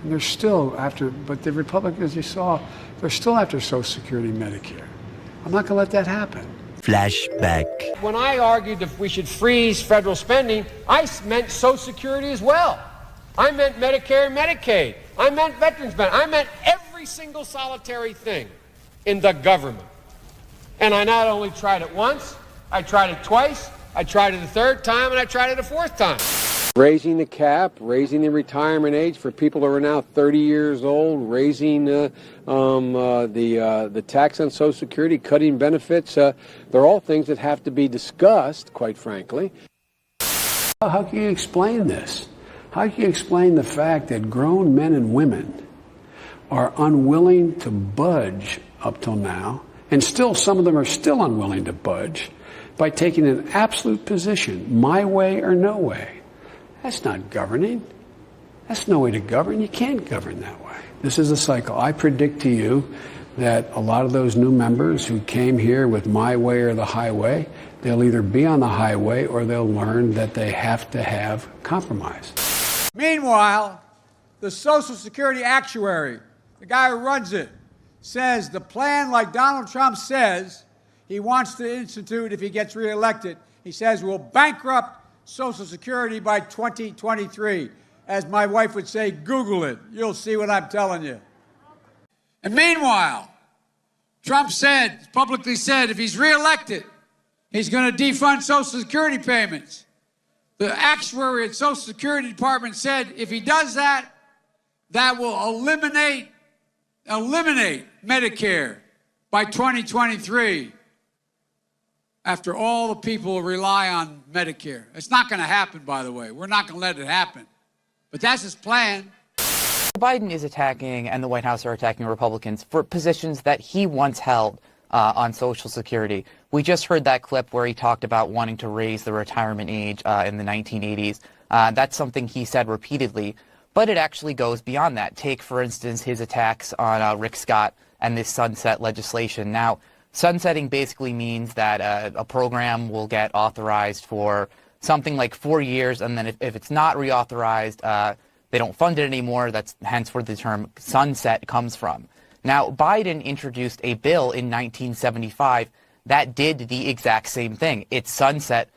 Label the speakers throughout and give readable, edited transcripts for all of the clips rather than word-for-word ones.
Speaker 1: And they're still after, but the Republicans, you saw, they're still after Social Security and Medicare. I'm not going to let that happen.
Speaker 2: Flashback.
Speaker 3: When I argued that we should freeze federal spending, I meant Social Security as well. I meant Medicare and Medicaid. I meant veterans benefits. I meant every single solitary thing in the government. And I not only tried it once, I tried it twice, I tried it a third time, and I tried it a fourth time. Raising the cap, raising the retirement age for people who are now 30 years old, raising the tax on Social Security, cutting benefits. They're all things that have to be discussed, quite frankly.
Speaker 1: How can you explain this? How can you explain the fact that grown men and women are unwilling to budge up till now, and still some of them are still unwilling to budge, by taking an absolute position, my way or no way? That's not governing. That's no way to govern. You can't govern that way. This is a cycle. I predict to you that a lot of those new members who came here with my way or the highway, they'll either be on the highway or they'll learn that they have to have compromise.
Speaker 4: Meanwhile, the Social Security actuary, the guy who runs it, says the plan, like Donald Trump says he wants to institute if he gets reelected, he says will bankrupt Social Security by 2023. As my wife would say, Google it. You'll see what I'm telling you. And meanwhile, Trump publicly said, if he's reelected, he's going to defund Social Security payments. The actuary at Social Security Department said, if he does that, that will eliminate Medicare by 2023. After all the people who rely on Medicare. It's not going to happen, by the way. We're not going to let it happen. But that's his plan.
Speaker 5: Biden is attacking, and the White House are attacking Republicans for positions that he once held on Social Security. We just heard that clip where he talked about wanting to raise the retirement age in the 1980s. That's something he said repeatedly, but it actually goes beyond that. Take, for instance, his attacks on Rick Scott and this sunset legislation. Now, sunsetting basically means that a program will get authorized for something like 4 years, and then if it's not reauthorized, they don't fund it anymore. That's hence where the term sunset comes from. Now, Biden introduced a bill in 1975 that did the exact same thing. It sunset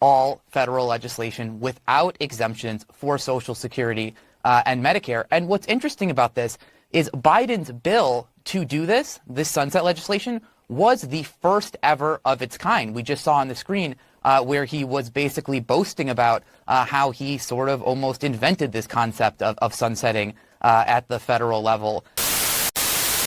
Speaker 5: all federal legislation without exemptions for Social Security and Medicare. And what's interesting about this is Biden's bill to do this sunset legislation, was the first ever of its kind. We just saw on the screen where he was basically boasting about how he sort of almost invented this concept of sunsetting at the federal level.